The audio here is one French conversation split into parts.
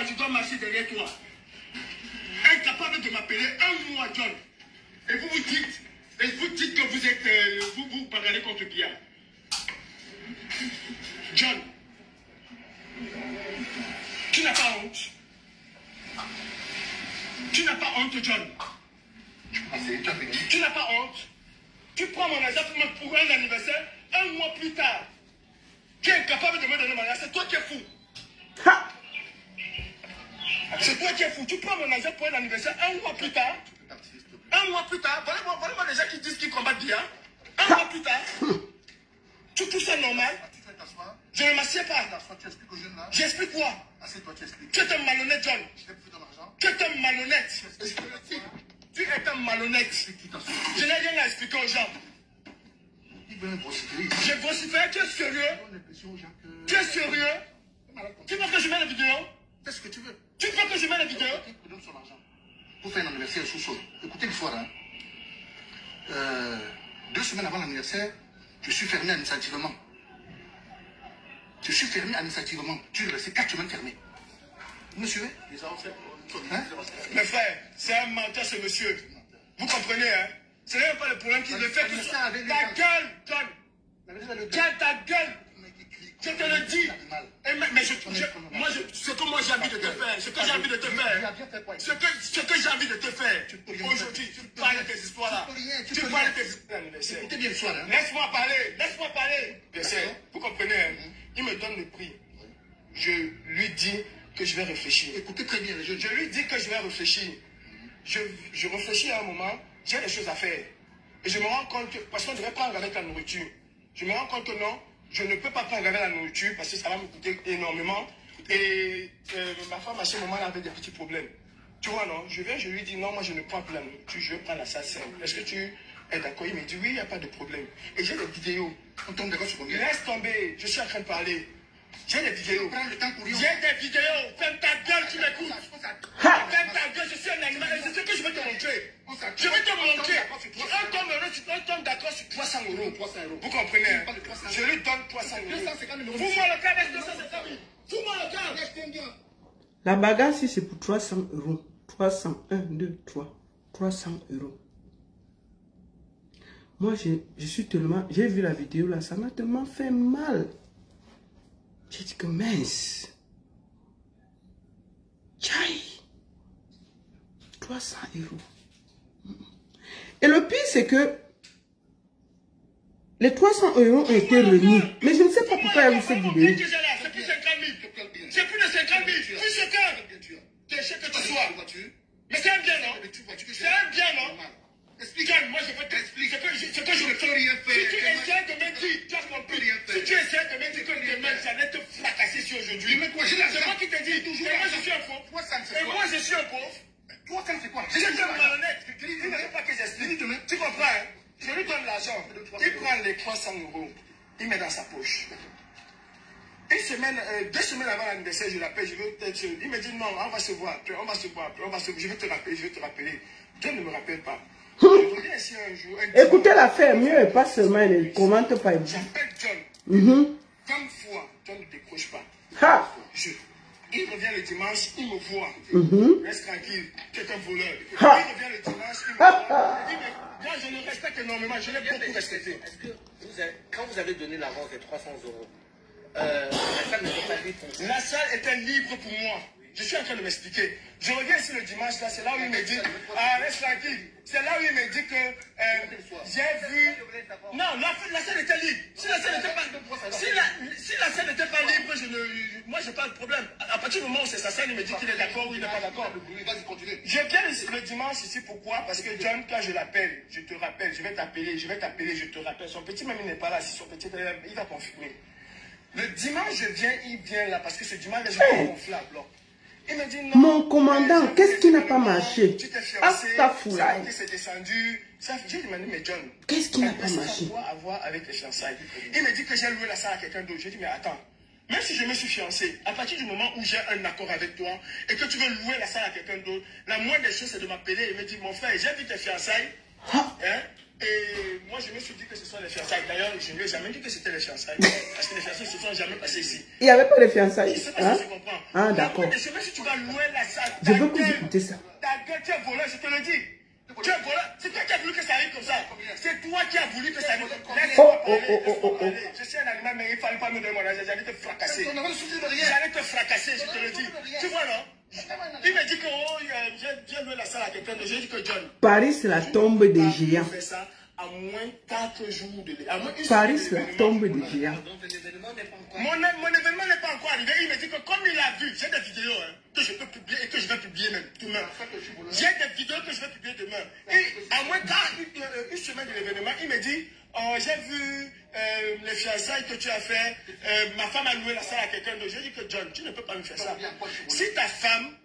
mois, je dois marcher derrière toi. Incapable de m'appeler un mois, John. Et vous dites que vous êtes, vous parlez contre Bia. John, tu n'as pas honte. Tu n'as pas honte, John. Tu n'as pas honte. Tu prends mon argent pour un anniversaire, un mois plus tard. Tu es incapable de me donner mon argent. C'est toi qui es fou. C'est toi qui es fou. Tu prends mon argent pour un anniversaire, un mois plus tard. Un mois plus tard. Voilà les gens qui disent qu'ils combattent bien. Un mois plus tard. Tu trouves ça normal? Je ne m'assieds pas. J'explique quoi? Tu es un malhonnête, John. Tu es un malhonnête. Tu es un malhonnête. Je n'ai rien à expliquer aux gens. Je vocifère, tu es sérieux? Tu es sérieux? Tu veux que je mette la vidéo? Fais ce que tu veux. Tu veux que je mette la vidéo? Il donne son argent pour faire un anniversaire sous-sol. Écoutez l'histoire. Hein. 2 semaines avant l'anniversaire, je suis fermé administrativement. Je suis fermé administrativement. Tu es resté 4 semaines fermé. Vous me suivez? Hein? Mes frères, c'est un menteur ce monsieur. Vous comprenez, hein? Ce n'est pas le problème qui le fait tout ça. Ta gueule, John. Tiens ta gueule. Je te le dis. Mais ce que moi j'ai envie de te faire, ce que j'ai envie de te faire, ce que j'ai envie de te faire, aujourd'hui, tu parles de tes histoires là. Tu parles de tes histoires. Écoutez bien l'histoire. Hein. Laisse-moi parler, laisse-moi parler. Bien sûr, vous comprenez, hein? Il me donne le prix. Je lui dis que je vais réfléchir. Écoutez très bien. Je lui dis que je vais réfléchir. Je réfléchis à un moment, j'ai des choses à faire. Et je me rends compte que, parce qu'on devrait prendre avec la nourriture. Je me rends compte que non, je ne peux pas prendre avec la nourriture parce que ça va me coûter énormément. Et ma femme, à ce moment-là, avait des petits problèmes. Tu vois, non? Je viens, je lui dis, non, moi, je ne prends plus la nourriture, je vais prendre la salade simple. Est-ce que tu es d'accord? Il me dit, oui, il n'y a pas de problème. Et j'ai des vidéos. On tombe d'accord sur combien? Laisse tomber, je suis en train de parler. J'ai des vidéos. Prends le temps pour rien. J'ai des vidéos. Ferme ta gueule, tu m'écoutes. Ferme ta gueule, je suis un animal. C'est ce que je vais te montrer. Je vais te montrer. On tombe d'accord sur 300 euros. Vous comprenez? Hein? Je lui donne 300 euros. Fous-moi le cas, reste 250 000. Fous-moi le cas. La bagarre, si c'est pour 300 euros. 300, 1, 2, 3. 300 euros. Moi, je suis tellement... J'ai vu la vidéo là, ça m'a tellement fait mal. J'ai dit que mince. Tchaï. 300 euros. Et le pire, c'est que les 300 euros ont été remis. Mais je ne sais pas pourquoi il y a eu cette vidéo. C'est plus 50 000. C'est plus de 50 000. Plus 50. T'es cher que tu sois. Mais c'est un bien, non? C'est un bien, non? Explique, moi je peux t'expliquer ce que je ne peux rien faire. Si tu essaies de me dire, tu as compris. Si tu essaies de me dire que demain j'allais te fracasser sur aujourd'hui. C'est moi qui te dis. Et moi je suis un pauvre. Et moi je suis un pauvre. Toi, ça c'est quoi? Je suis un malhonnête. Il ne veut pas que j'explique. Tu comprends, hein? Je lui donne l'argent. Il prend les 300 euros. Il met dans sa poche. 2 semaines avant l'anniversaire, je l'appelle, je veux peut-être. Il me dit non, on va se voir après, je vais te rappeler. Dieu ne me rappelle pas. Écoutez l'affaire, mieux et pas seulement, il ne commente pas. J'appelle John. 20 fois, John ne décroche pas. Il revient le dimanche, il me voit. Reste tranquille, tu es un voleur. Il revient le dimanche, il me voit. Moi, je le respecte énormément, je l'ai beaucoup respecté. Est-ce que quand vous avez donné l'avance de 300 euros, la salle n'était pas libre pour vous? La salle était libre pour moi. Je suis en train de m'expliquer. Je reviens ici le dimanche, là, c'est là où il me dit, reste tranquille. C'est là où il me dit que j'ai vu... Non, la salle était libre. Si la salle n'était pas libre, moi, je n'ai pas de problème. À partir du moment où c'est sa salle, il me dit qu'il est d'accord ou il n'est pas d'accord. Je viens ici le dimanche ici, pourquoi? Parce que John, quand je l'appelle, je te rappelle, je vais t'appeler, je te rappelle. Son petit même, il n'est pas là. Si son petit, il va confirmer. Le dimanche, il vient là, parce que ce dimanche, je suis gonflable. Il me dit non. Mon commandant, qu'est-ce qui n'a pas marché? Tu t'es fiancé, c'est descendu. J'ai demandé, mais John, qu'est-ce qui n'a pas marché? Ça doit avoir avec les fiançailles. Il me dit que j'ai loué la salle à quelqu'un d'autre. J'ai dit, mais attends, même si je me suis fiancé, à partir du moment où j'ai un accord avec toi et que tu veux louer la salle à quelqu'un d'autre, la moindre des choses, c'est de m'appeler et me dire, mon frère, j'ai vu tes fiançailles. Hein? Et moi, je me suis dit que ce sont les fiançailles. D'ailleurs, je ne lui ai jamais dit que c'était les fiançailles. Parce que les fiançailles ne se sont jamais passées ici. Il n'y avait pas de fiançailles. Je ne sais pas si tu comprends. Ah, d'accord. Si tu vas louer la salle, Je veux que vous écoutez ça. Ta gueule, tu es voleur, je te le dis. Tu es voleur. C'est toi qui as voulu que ça arrive comme ça. C'est toi qui as voulu que ça arrive comme ça. Laisse-moi parler. Je suis un animal, mais il ne fallait pas me donner mon âge. J'allais te fracasser. J'allais te fracasser, je te le dis. Tu vois, non? Il m'a dit que j'ai loué la salle à quelqu'un. J'ai dit que John. Paris, c'est la tombe des géants. À moins 4 jours de Paris, c'est la tombe des géants. Mon événement n'est pas encore arrivé. Il me dit que comme il a vu, j'ai des vidéos que je peux publier et que je vais publier même demain. J'ai des vidéos que je vais publier demain. Et à moins une semaine de l'événement, il me dit, oh, j'ai vu les fiançailles que tu as fait. Ma femme a loué la salle à quelqu'un d'autre. J'ai dit que John, tu ne peux pas me faire ça. Si ta femme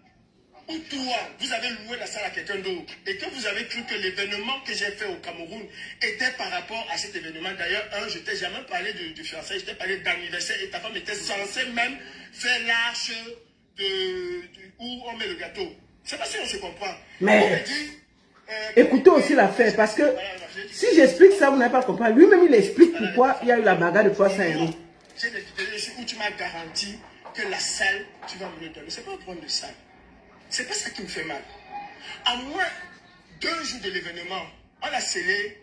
ou toi, vous avez loué la salle à quelqu'un d'autre et que vous avez cru que l'événement que j'ai fait au Cameroun était par rapport à cet événement. D'ailleurs, je t'ai jamais parlé de fiançailles, je t'ai parlé d'anniversaire et ta femme était censée même faire l'arche où on met le gâteau. Je ne sais pas si on se comprend. Mais écoutez aussi l'affaire, parce que si j'explique ça, vous n'avez pas compris. Lui-même, il explique pourquoi il y a eu la bagarre de 300 €. J'ai des vidéos où tu m'as garanti que la salle, tu vas me le donner. Ce n'est pas un problème de salle. C'est pas ça qui me fait mal. À moins 2 jours de l'événement, on a scellé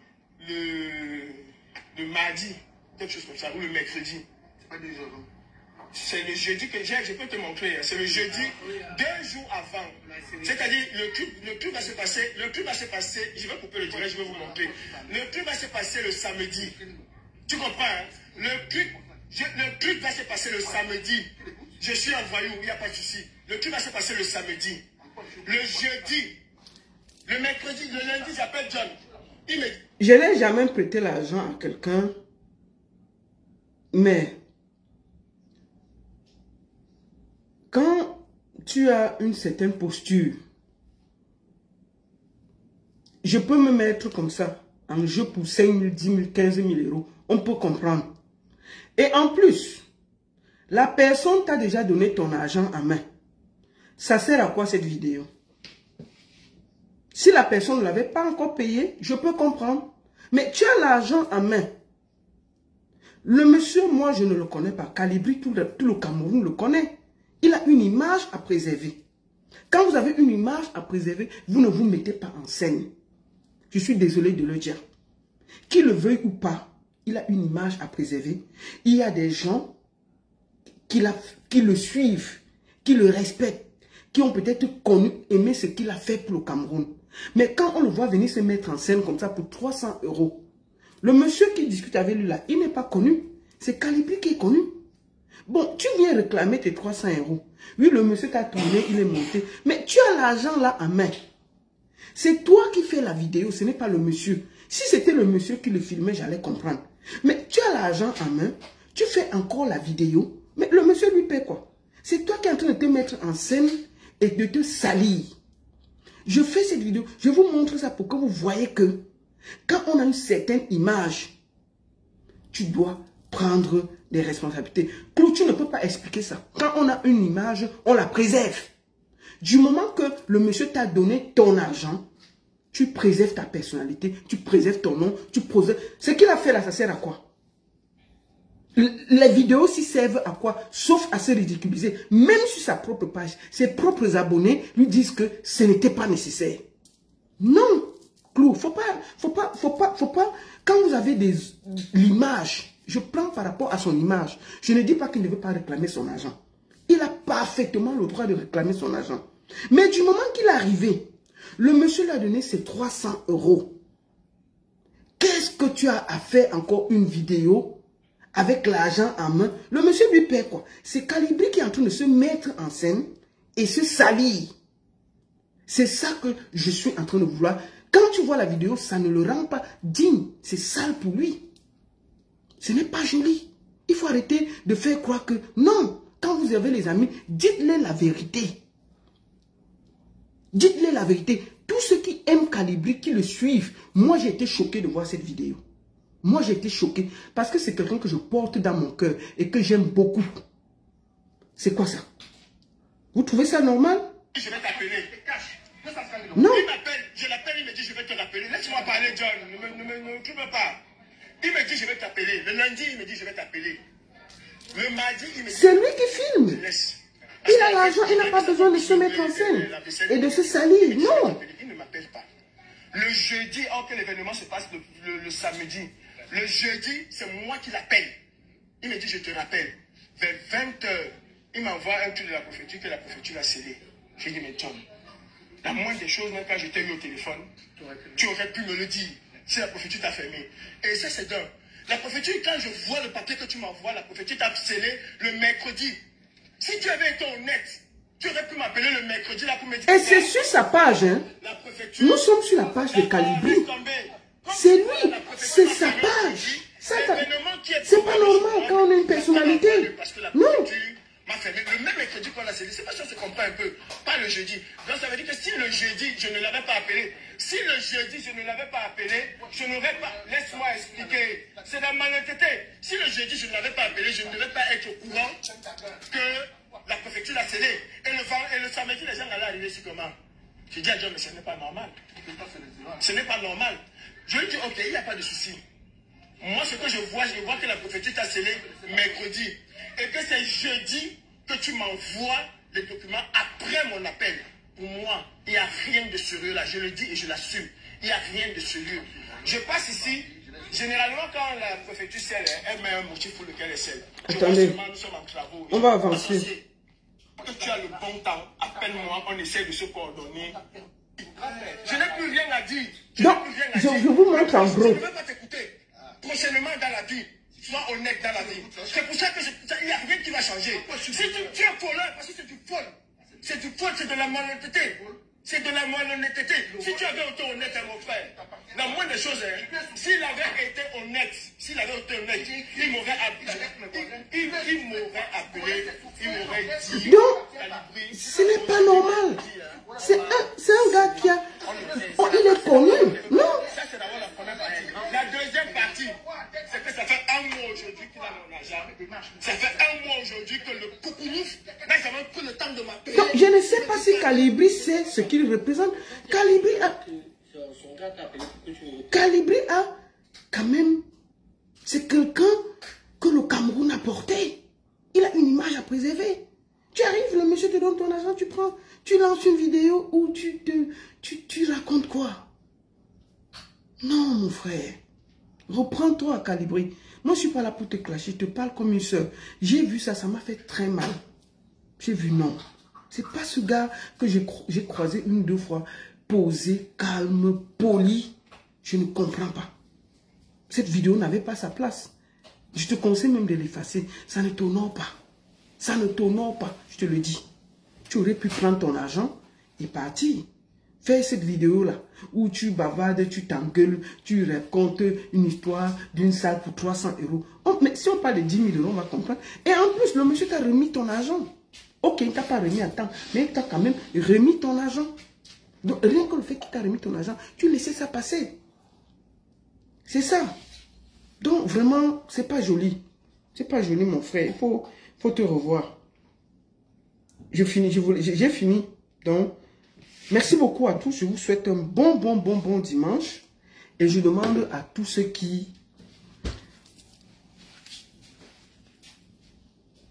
le mardi, quelque chose comme ça, ou le mercredi. C'est le jeudi que j'ai, je peux te montrer. C'est le jeudi, 2 jours avant. C'est-à-dire, le truc va se passer, je vais couper le direct, je vais vous montrer. Le truc va se passer le samedi. Tu comprends, hein? Le truc va se passer le samedi. Je suis un voyou, il n'y a pas de souci. Le truc va se passer le samedi. Le jeudi, le mercredi, le lundi, j'appelle John. Il me dit... Je n'ai jamais prêté l'argent à quelqu'un, mais quand tu as une certaine posture, je peux me mettre comme ça, en jeu pour 5 000, 10 000, 15 000 €. On peut comprendre. Et en plus, la personne t'a déjà donné ton argent en main. Ça sert à quoi cette vidéo? Si la personne ne l'avait pas encore payé, je peux comprendre. Mais tu as l'argent en main. Le monsieur, moi, je ne le connais pas. Calibri, tout le Cameroun le connaît. Il a une image à préserver. Quand vous avez une image à préserver, vous ne vous mettez pas en scène. Je suis désolé de le dire. Qu'il le veuille ou pas, il a une image à préserver. Il y a des gens qui le suivent, qui le respectent, qui ont peut-être connu, aimé ce qu'il a fait pour le Cameroun. Mais quand on le voit venir se mettre en scène comme ça pour 300 €, le monsieur qui discute avec lui là, il n'est pas connu. C'est Calibri qui est connu. Bon, tu viens réclamer tes 300 €. Oui, le monsieur t'a tourné, il est monté. Mais tu as l'argent là en main. C'est toi qui fais la vidéo, ce n'est pas le monsieur. Si c'était le monsieur qui le filmait, j'allais comprendre. Mais tu as l'argent en main, tu fais encore la vidéo, mais le monsieur lui paie quoi? C'est toi qui es en train de te mettre en scène et de te salir. Je fais cette vidéo, je vous montre ça pour que vous voyez que quand on a une certaine image, tu dois prendre des responsabilités. Claude, tu ne peux pas expliquer ça. Quand on a une image, on la préserve. Du moment que le monsieur t'a donné ton argent, tu préserves ta personnalité, tu préserves ton nom, tu préserves... Ce qu'il a fait là, ça sert à quoi? Les vidéos s'y servent à quoi? Sauf à se ridiculiser. Même sur sa propre page, ses propres abonnés lui disent que ce n'était pas nécessaire. Non, Clou, faut pas. Quand vous avez l'image, je prends par rapport à son image. Je ne dis pas qu'il ne veut pas réclamer son argent. Il a parfaitement le droit de réclamer son argent. Mais du moment qu'il est arrivé, le monsieur lui a donné ses 300 €. Qu'est-ce que tu as à faire encore une vidéo avec l'argent en main? Le monsieur lui paie quoi? C'est Calibri qui est en train de se mettre en scène et se salir. C'est ça que je suis en train de vouloir. Quand tu vois la vidéo, ça ne le rend pas digne. C'est sale pour lui. Ce n'est pas joli. Il faut arrêter de faire croire que... Non, quand vous avez les amis, dites-les la vérité. Dites-les la vérité. Tous ceux qui aiment Calibri, qui le suivent, moi j'ai été choqué de voir cette vidéo. Moi j'ai été choqué parce que c'est quelqu'un que je porte dans mon cœur et que j'aime beaucoup. C'est quoi ça? Vous trouvez ça normal? Je vais t'appeler. Non. Il m'appelle, je l'appelle, il me dit je vais te rappeler. Laisse-moi parler, John, ne m'occupe pas. Il me dit je vais t'appeler. Le lundi, il me dit je vais t'appeler. Le mardi, il me dit... C'est lui qui filme. Il a l'argent, il n'a pas besoin de se mettre en scène et de se salir. Non. Il ne m'appelle pas. Le jeudi, or que l'événement se passe le samedi, le jeudi, c'est moi qui l'appelle. Il me dit, je te rappelle. Vers 20h, il m'envoie un truc de la préfecture que la préfecture a scellé. Je lui dis, mais John, la moindre des choses, même quand je t'ai eu au téléphone, tu aurais pu me le dire si la préfecture t'a fermé. Et ça, c'est d'un. La préfecture, quand je vois le papier que tu m'envoies, la préfecture t'a scellé le mercredi. Si tu avais été honnête, tu aurais pu m'appeler le mercredi là pour me dire... Et c'est sur sa page, hein. Nous sommes sur la page de Calibri. C'est lui, c'est sa page. C'est pas normal quand on a une personnalité. Non. M'a fermé le même mercredi qu'on a scellé. C'est pas ça, se comprend un peu. Pas le jeudi. Donc ça veut dire que si le jeudi, je ne l'avais pas appelé. Si le jeudi, je ne l'avais pas appelé, je n'aurais pas... Laisse-moi expliquer. C'est la malhonnêteté. Si le jeudi, je ne l'avais pas appelé, je ne devais pas être au courant que la préfecture l'a scellé. Et le samedi, les gens allaient arriver sur comment? J'ai dit à John, mais ce n'est pas normal. Ce n'est pas normal. Je lui ai dit, ok, il n'y a pas de souci. Moi, ce que je vois que la préfecture t'a scellé mercredi. Et que c'est jeudi que tu m'envoies les documents après mon appel. Pour moi, il n'y a rien de sérieux là. Je le dis et je l'assume. Il n'y a rien de sérieux. Je passe ici. Généralement, quand la préfecture scelle, elle met un motif pour lequel elle scelle. Attendez. Nous sommes en travaux. On va avancer. Quand tu as le bon temps, appelle-moi, on essaie de se coordonner. Je n'ai plus rien à dire. Donc, je vous montre en gros. Je ne vais pas t'écouter. Prochainement dans la vie, sois honnête dans la vie. C'est pour ça qu'il n'y a rien qui va changer. Si tu es voleur, parce que c'est du vol. C'est du vol, c'est de la malhonnêteté. C'est de la malhonnêteté. Si tu avais été honnête, mon frère, la moindre des choses, s'il avait été honnête, il m'aurait appelé. Il m'aurait dit. Donc, ce n'est pas normal. C'est un gars qui a... Oh, il est connu. Non. Ça, c'est d'abord la première partie. La deuxième partie, c'est que ça fait un mois aujourd'hui qu'il a mon argent. Ça fait un mois aujourd'hui que le coucounouf n'a jamais pris le temps de m'appeler. Donc, je ne sais pas si Calibri sait ce qu'il représente. Calibri a quand même... C'est quelqu'un que le Cameroun a porté. Il a une image à préserver. Tu arrives, le monsieur te donne ton argent, tu prends, tu lances une vidéo où tu racontes quoi? Non, mon frère. Reprends-toi, Calibri. Moi, je ne suis pas là pour te clasher, je te parle comme une soeur. J'ai vu ça, ça m'a fait très mal. J'ai vu, non. C'est pas ce gars que j'ai croisé une ou deux fois, posé, calme, poli. Je ne comprends pas. Cette vidéo n'avait pas sa place. Je te conseille même de l'effacer. Ça ne t'honore pas. Ça ne t'honore pas, je te le dis. Tu aurais pu prendre ton argent et partir. Fais cette vidéo-là où tu bavardes, tu t'engueules, tu racontes une histoire d'une salle pour 300 €. Mais si on parle de 10 000 €, on va comprendre. Et en plus, le monsieur t'a remis ton argent. Ok, il ne t'a pas remis à temps, mais il t'a quand même remis ton argent. Donc, rien que le fait qu'il t'a remis ton argent, tu laissais ça passer. C'est ça. Donc, vraiment, c'est pas joli. C'est pas joli, mon frère. Il faut te revoir. J'ai fini. Donc, merci beaucoup à tous. Je vous souhaite un bon dimanche. Et je demande à tous ceux qui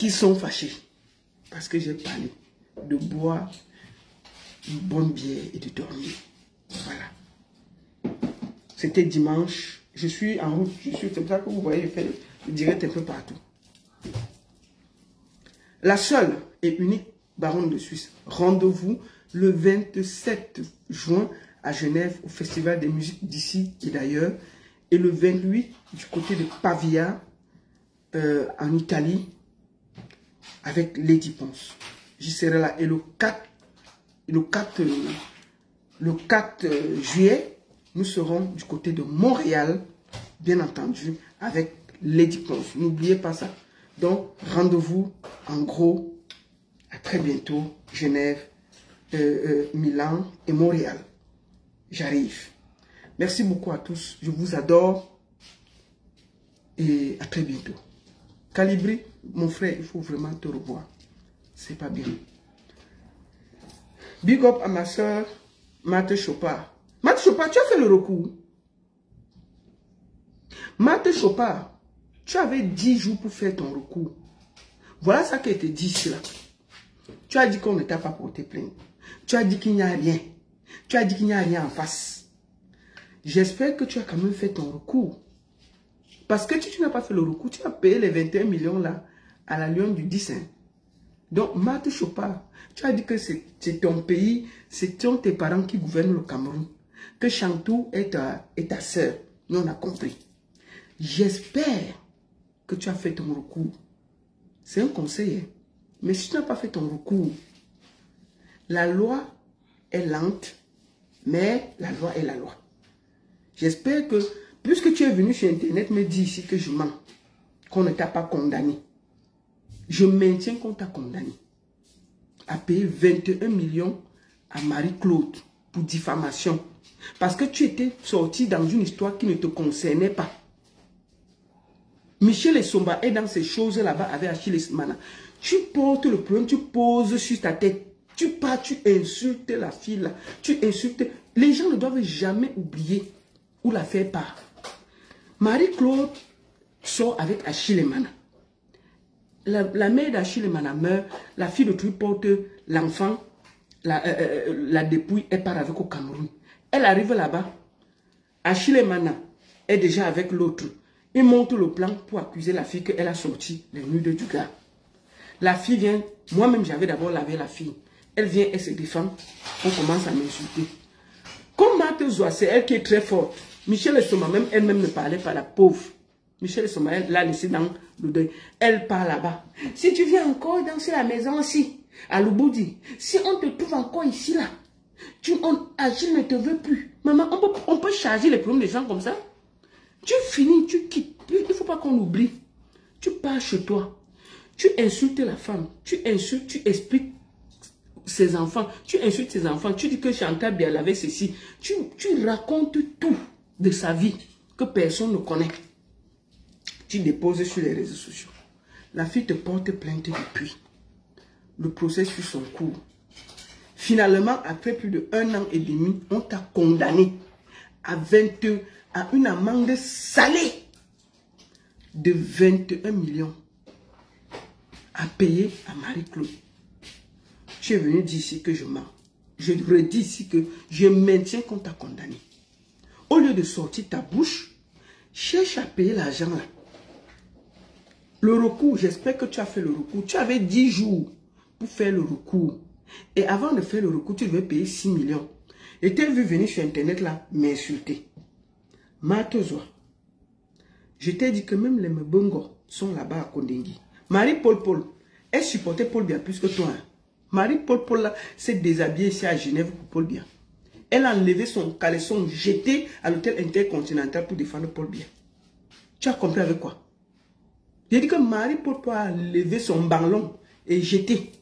sont fâchés, parce que j'ai parlé, de boire une bonne bière et de dormir. Voilà. C'était dimanche. Je suis en route. C'est pour ça que vous voyez, je fais le direct un peu partout. La seule et unique baronne de Suisse. Rendez-vous le 27 juin à Genève au Festival des musiques d'ici et d'ailleurs. Et le 28 du côté de Pavia en Italie avec Lady Ponce. J'y serai là. Et le 4 juillet, nous serons du côté de Montréal, bien entendu, avec Lady Ponce. N'oubliez pas ça. Donc, rendez-vous en gros, à très bientôt, Genève, Milan et Montréal. J'arrive. Merci beaucoup à tous. Je vous adore. Et à très bientôt. Calibri, mon frère, il faut vraiment te revoir. C'est pas bien. Big up à ma soeur Marthe Chopard. Marthe Chopard, tu as fait le recours. Marthe Chopard, tu avais 10 jours pour faire ton recours. Voilà ça qui a été dit ici là. Tu as dit qu'on ne t'a pas porté plainte. Tu as dit qu'il n'y a rien. Tu as dit qu'il n'y a rien en face. J'espère que tu as quand même fait ton recours. Parce que si tu n'as pas fait le recours, tu as payé les 21 millions là à la Lyon du 10. Hein. Donc, Marthe Chopard, tu as dit que c'est ton pays, c'est tes parents qui gouvernent le Cameroun. Que Chantou est ta soeur. Nous, on a compris. J'espère que tu as fait ton recours. C'est un conseil. Hein. Mais si tu n'as pas fait ton recours, la loi est lente, mais la loi est la loi. J'espère que, puisque tu es venu sur Internet me dire ici que je mens, qu'on ne t'a pas condamné, je maintiens qu'on t'a condamné à payer 21 millions à Marie-Claude pour diffamation. Parce que tu étais sorti dans une histoire qui ne te concernait pas. Michel Essomba est dans ces choses là-bas avec Achille Mana. Tu portes le problème, tu poses sur ta tête. Tu pars, tu insultes la fille là. Tu insultes. Les gens ne doivent jamais oublier où l'affaire part. Marie-Claude sort avec Achille Mana. La mère d'Achille Mana meurt. La fille de Truc porte l'enfant. La dépouille, elle part avec au Cameroun. Elle arrive là-bas. Achille Mana est déjà avec l'autre. Il monte le plan pour accuser la fille qu'elle a sorti les nudes du gars. La fille vient, moi-même j'avais d'abord lavé la fille. Elle vient, elle se défend. On commence à m'insulter. Comme Marthe Zoa, c'est elle qui est très forte. Michel Essoma, même elle-même ne parlait pas, la pauvre. Michel Essoma, elle l'a laissée dans le deuil. Elle part là-bas. Si tu viens encore danser la maison aussi, à Louboudi, si on te trouve encore ici, là, Agile ne te veut plus. Maman, on peut charger les problèmes des gens comme ça. Tu finis, tu quittes. Il ne faut pas qu'on oublie. Tu pars chez toi. Tu insultes la femme. Tu insultes, tu expliques ses enfants. Tu insultes ses enfants. Tu dis que Chantal Biala avait ceci. Tu racontes tout de sa vie que personne ne connaît. Tu déposes sur les réseaux sociaux. La fille te porte plainte depuis. Le procès suit son cours. Finalement, après plus de 1 an et demi, on t'a condamné à une amende salée de 21 millions à payer à Marie-Claude. Tu es venu dire ici que je mens. Je redis ici que je maintiens qu'on t'a condamné. Au lieu de sortir ta bouche, cherche à payer l'argent là. Le recours, j'espère que tu as fait le recours. Tu avais 10 jours pour faire le recours. Et avant de faire le recours, tu devais payer 6 millions. Et tu as vu venir sur Internet là m'insulter. Marthe-Zoa, je t'ai dit que même les Mbongo sont là-bas à Kondengui. Marie-Paul, elle supportait Paul Biya plus que toi. Hein. Marie-Paul là s'est déshabillée ici à Genève pour Paul Biya. Elle a enlevé son caleçon jeté à l'hôtel intercontinental pour défendre Paul Biya. Tu as compris avec quoi? J'ai dit que Marie-Paul a levé son ballon et jeté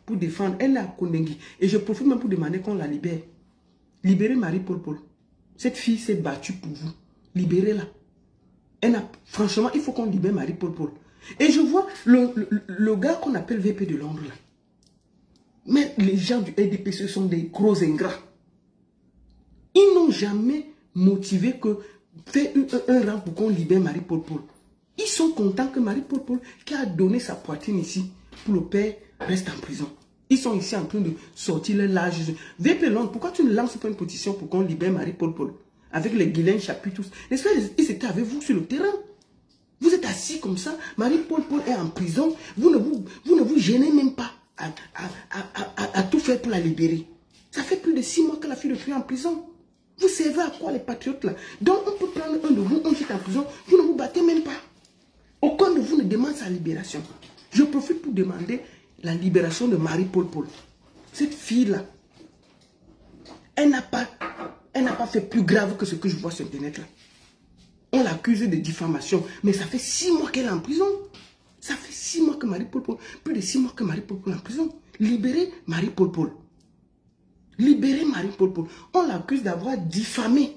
pour défendre. Elle est à Kondengui. Et je profite même pour demander qu'on la libère. Libérez Marie-Paul. Cette fille s'est battue pour vous. Libérez-la. Franchement, il faut qu'on libère Marie-Paul. Et je vois le gars qu'on appelle VP de Londres là. Mais les gens du RDP, ce sont des gros ingrats. Ils n'ont jamais motivé que faire un rang pour qu'on libère Marie-Paul. Ils sont contents que Marie-Paul, qui a donné sa poitrine ici pour le père, reste en prison. Ils sont ici en train de sortir le large. VP Londres, pourquoi tu ne lances pas une pétition pour qu'on libère Marie-Paul avec les Guilain Chapuis tous? N'est-ce pas, ils étaient avec vous sur le terrain. Vous êtes assis comme ça, Marie-Paul est en prison, vous ne vous gênez même pas à tout faire pour la libérer. Ça fait plus de 6 mois que la fille de Truc est en prison. Vous servez à quoi les patriotes là? Donc on peut prendre un de vous, on est en prison, vous ne vous battez même pas. Aucun de vous ne demande sa libération. Je profite pour demander la libération de Marie-Paul. Cette fille-là, elle n'a pas fait plus grave que ce que je vois sur Internet là. On l'accuse de diffamation, mais ça fait 6 mois qu'elle est en prison. Ça fait 6 mois que Marie-Paul, plus de 6 mois que Marie-Paul est en prison. Libérez Marie-Paul. Libérez Marie-Paul. On l'accuse d'avoir diffamé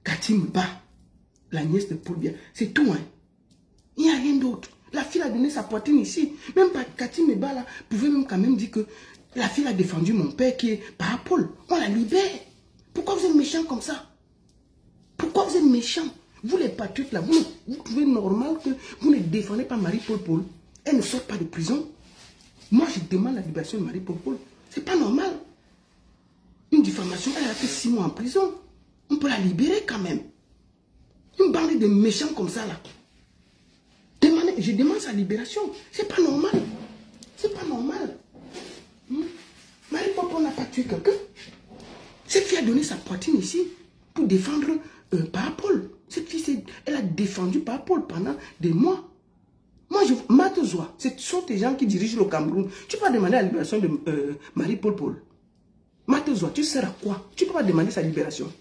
Katim Ba, la nièce de Paul Biya. C'est tout, hein. Il n'y a rien d'autre. La fille a donné sa poitrine ici. Même pas Katim Ba là pouvait même quand même dire que La fille a défendu mon père qui est parapole. On la libère. Pourquoi vous êtes méchants comme ça? Pourquoi vous êtes méchants? Vous les patriotes là, vous trouvez normal que vous ne défendez pas Marie-Paul Paul? Elle ne sort pas de prison. Moi, je demande la libération de Marie-Paul Paul. C'est pas normal. Une diffamation, elle a fait 6 mois en prison. On peut la libérer quand même. Une bande de méchants comme ça là. Je demande sa libération. C'est pas normal. C'est pas normal. Marie-Paul Paul n'a pas tué quelqu'un. Cette fille a donné sa poitrine ici pour défendre Parapol. Cette fille, elle a défendu Parapol pendant des mois. Moi, Matozoa, ce sont des gens qui dirigent le Cameroun. Tu peux pas demander la libération de Marie-Paul Paul. Matozoa, tu sers à quoi? Tu peux pas demander sa libération.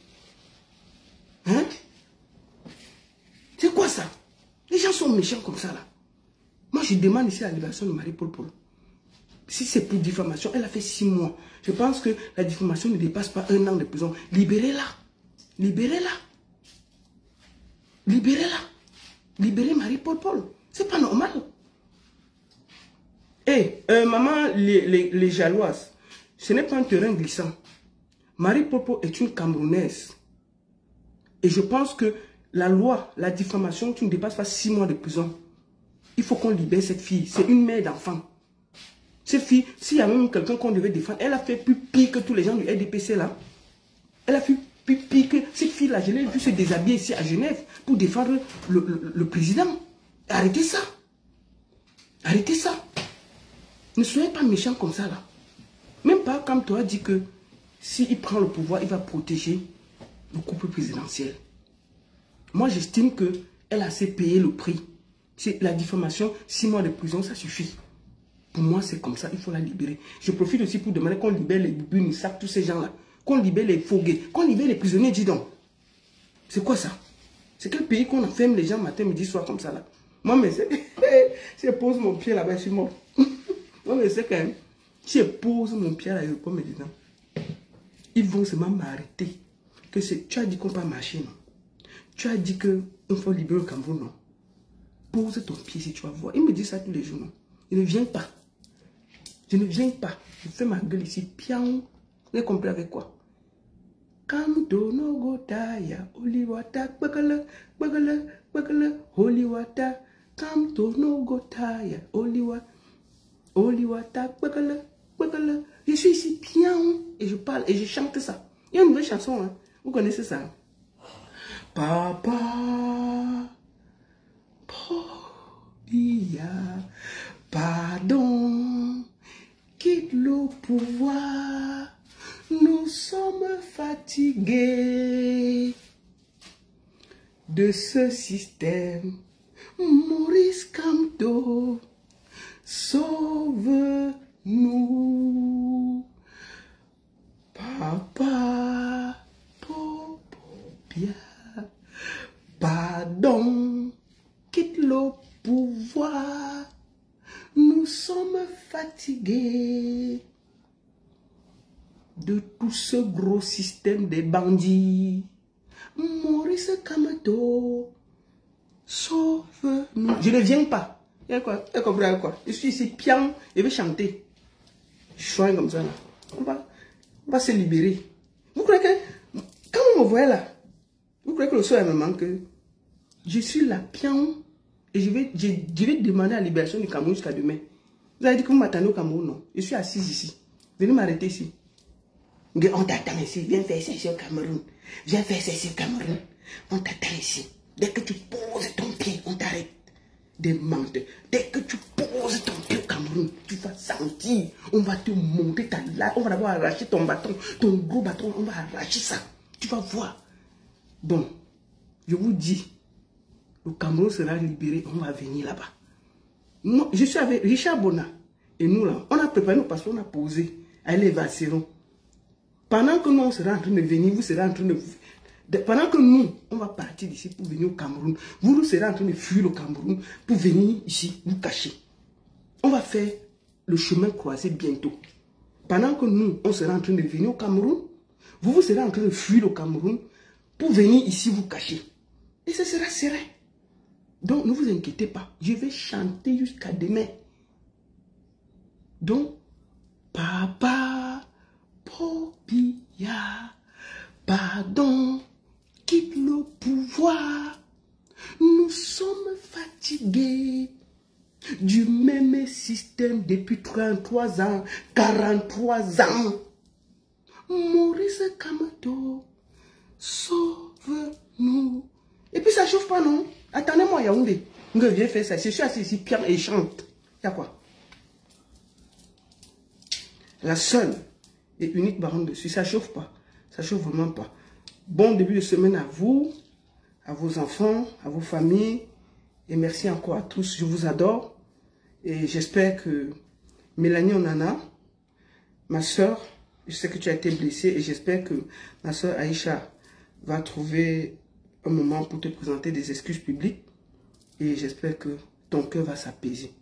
Hein? C'est quoi ça? Les gens sont méchants comme ça là. Moi, je demande ici la libération de Marie-Paul Paul. Si c'est pour diffamation, elle a fait 6 mois. Je pense que la diffamation ne dépasse pas 1 an de prison. Libérez-la. Libérez-la. Libérez-la. Libérez Marie-Paul Paul. C'est pas normal. Hé, maman, les jaloises, ce n'est pas un terrain glissant. Marie-Paul Paul est une Camerounaise. Et je pense que la loi, la diffamation, tu ne dépasses pas 6 mois de prison. Il faut qu'on libère cette fille. C'est une mère d'enfant. Cette fille, s'il y a même quelqu'un qu'on devait défendre, elle a fait plus pire que tous les gens du RDPC là. Elle a fait plus pire que cette fille-là. Je l'ai vu se déshabiller ici à Genève pour défendre le président. Arrêtez ça. Arrêtez ça. Ne soyez pas méchants comme ça là. Même pas comme toi dit que s'il prend le pouvoir, il va protéger le couple présidentiel. Moi, j'estime qu'elle a assez payé le prix. C'est la diffamation, 6 mois de prison, ça suffit. Pour moi, c'est comme ça, il faut la libérer. Je profite aussi pour demander qu'on libère les Bunissak, tous ces gens-là. Qu'on libère les Fogués, qu'on libère les prisonniers, dis donc. C'est quoi ça? C'est quel pays qu'on enferme les gens matin, midi, soir comme ça là? Moi, mais c'est... si je pose mon pied là-bas, je suis mort. Moi, mais c'est quand même... Si je pose mon pied à l'aéroport maintenant, ils vont seulement m'arrêter. Que tu as dit qu'on ne peut pas marcher, non? Tu as dit qu'il faut libérer le Cameroun, non? Pose ton pied si tu vas voir. Il me dit ça tous les jours, non? Je ne viens pas. Je ne viens pas. Je fais ma gueule ici. Pian. Vous avez compris avec quoi? Kamto no gotaya. Oliwata. Bagala. Bagala. Bagala. Oliwata. Kamto no gotaya. Oliwata. Oliwata. Bagala. Bagala. Je suis ici. Pian. Et je parle. Et je chante ça. Il y a une nouvelle chanson. Hein. Vous connaissez ça? Papa. Pardon, quitte le pouvoir, nous sommes fatigués de ce système. Maurice Kamto, sauve-nous. Papa, Popopia, pardon, quitte le pouvoir, nous sommes fatigués de tout ce gros système des bandits. Maurice Kamto, sauve-nous. Je ne viens pas. Il y a quoi? Il y a quoi? Je suis ici, pian, je vais chanter. Je suis comme ça là. On va se libérer. Vous croyez que, quand vous me voyez là, vous croyez que le soir me manque? Je suis là, pian. Et je vais demander la libération du Cameroun jusqu'à demain. Vous avez dit que vous m'attendez au Cameroun, non? Je suis assise ici. Venez m'arrêter ici. On t'attend ici. Viens faire ça ici au Cameroun. Viens faire ça ici au Cameroun. On t'attend ici. Dès que tu poses ton pied, on t'arrête. Des menteurs. Dès que tu poses ton pied au Cameroun, tu vas sentir. On va te monter ta lame. On va d'abord arracher ton bâton. Ton gros bâton, on va arracher ça. Tu vas voir. Bon, je vous dis. Le Cameroun sera libéré, on va venir là-bas. Je suis avec Richard Bona. Et nous là, on a préparé nos passeports, on a posé. Allez, Vasseron. Pendant que nous, on sera en train de venir, vous serez en train de... Pendant que nous, on va partir d'ici pour venir au Cameroun. Vous serez en train de fuir le Cameroun pour venir ici, vous cacher. On va faire le chemin croisé bientôt. Pendant que nous, on sera en train de venir au Cameroun, vous serez en train de fuir le Cameroun pour venir ici vous cacher. Et ce sera serein. Donc, ne vous inquiétez pas. Je vais chanter jusqu'à demain. Donc, Papa, Popia, pardon, quitte le pouvoir. Nous sommes fatigués du même système depuis 33 ans, 43 ans. Maurice Kamto, sauve-nous. Et puis ça chauffe pas, non? Attendez-moi, Yaoundé. Je viens faire ça. Je suis assis ici, Pierre, et chante. Y'a quoi? La seule et unique baronne dessus, ça chauffe pas. Ça chauffe vraiment pas. Bon début de semaine à vous, à vos enfants, à vos familles. Et merci encore à tous. Je vous adore. Et j'espère que Mélanie Onana, ma soeur, je sais que tu as été blessée. Et j'espère que ma soeur Aïcha va trouver un moment pour te présenter des excuses publiques. Et j'espère que ton cœur va s'apaiser.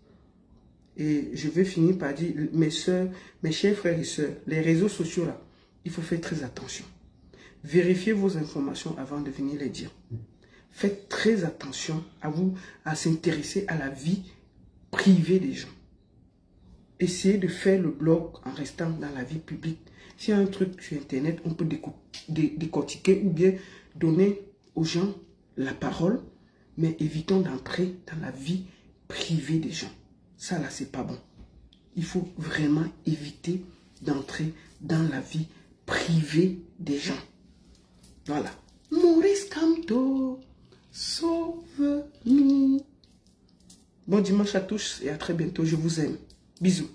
Et je vais finir par dire, mes soeurs, mes chers frères et sœurs, les réseaux sociaux là, il faut faire très attention. Vérifiez vos informations avant de venir les dire. Faites très attention à s'intéresser à la vie privée des gens. Essayez de faire le blog en restant dans la vie publique. S'il y a un truc sur Internet, on peut décortiquer ou bien donner aux gens la parole, mais évitons d'entrer dans la vie privée des gens. Ça là, c'est pas bon. Il faut vraiment éviter d'entrer dans la vie privée des gens. Voilà. Maurice Kamto, sauve-nous. Bon dimanche à tous et à très bientôt. Je vous aime. Bisous.